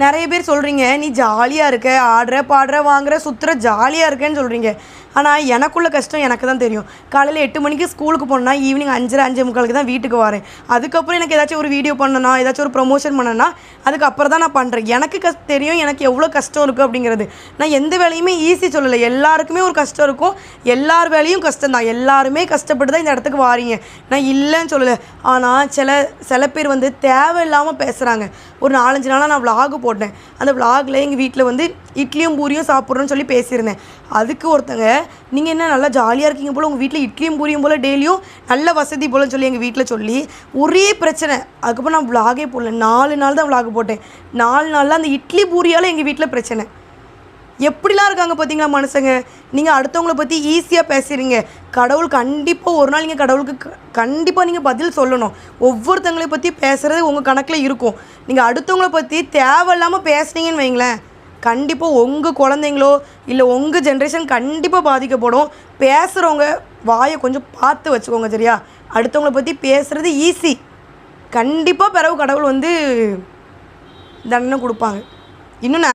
நிறைய பேர் சொல்கிறீங்க, நீ ஜாலியாக இருக்க, ஆடுற பாடுற வாங்குற சுற்றுற ஜாலியாக இருக்கேன்னு சொல்கிறீங்க. ஆனால் எனக்குள்ள கஷ்டம் எனக்கு தான் தெரியும். காலையில் 8 மணிக்கு ஸ்கூலுக்கு போனேன்னா ஈவினிங் 5:30 5:45 தான் வீட்டுக்கு வரேன். அதுக்கப்புறம் எனக்கு ஏதாச்சும் ஒரு வீடியோ பண்ணனா, ஏதாச்சும் ஒரு ப்ரொமோஷன் பண்ணனா, அதுக்கப்புறம் தான் நான் பண்ணுறேன். எனக்கு தெரியும் எனக்கு எவ்வளோ கஷ்டம் இருக்குது அப்படிங்கிறது. நான் எந்த வேலையுமே ஈஸி சொல்லலை. எல்லாருக்குமே ஒரு கஷ்டம் இருக்கும். எல்லார் வேலையும் கஷ்டம் தான். எல்லாருமே கஷ்டப்பட்டு தான் இந்த இடத்துக்கு வாரீங்க. நான் இல்லைன்னு சொல்லலை. ஆனால் சில பேர் வந்து தேவையில்லாமல் பேசுகிறாங்க. ஒரு 4-5 நாளாக நான் விலாகு போட்டேன். அந்த விலாகில் எங்கள் வீட்டில் வந்து இட்லியும் பூரியும் சாப்பிட்றோன்னு சொல்லி பேசியிருந்தேன். அதுக்கு ஒருத்தங்க, நீங்கள் என்ன நல்லா ஜாலியாக இருக்கீங்க போல், உங்கள் வீட்டில் இட்லியும் பூரியும் போல் டெய்லியும் நல்ல வசதி போலன்னு சொல்லி எங்கள் வீட்டில் சொல்லி ஒரே பிரச்சனை. அதுக்கப்புறம் நான் விலாகே போடல. 4 நாள் தான் விலாகு போட்டேன். 4 நாளில் அந்த இட்லி பூரியால் எங்கள் வீட்டில் பிரச்சனை. எப்படிலாம் இருக்காங்க பார்த்தீங்களா மனுஷங்க. நீங்கள் அடுத்தவங்கள பற்றி ஈஸியாக பேசுகிறீங்க. கடவுள் கண்டிப்பாக ஒரு நாள் நீங்கள் கடவுளுக்கு கண்டிப்பாக நீங்கள் பதில் சொல்லணும். ஒவ்வொருத்தவங்களை பற்றி பேசுகிறது உங்கள் கணக்கில் இருக்கும். நீங்கள் அடுத்தவங்கள பற்றி தேவையில்லாமல் பேசுனீங்கன்னு வைங்களேன், கண்டிப்பாக உங்கள் குழந்தைங்களோ இல்லை உங்கள் ஜென்ரேஷன் கண்டிப்பாக பாதிக்கப்படும். பேசுகிறவங்க வாயை கொஞ்சம் பார்த்து வச்சுக்கோங்க, சரியா? அடுத்தவங்கள பற்றி பேசுகிறது ஈஸி. கண்டிப்பாக பிறகு கடவுள் வந்து தண்டனை கொடுப்பாங்க. இன்னும்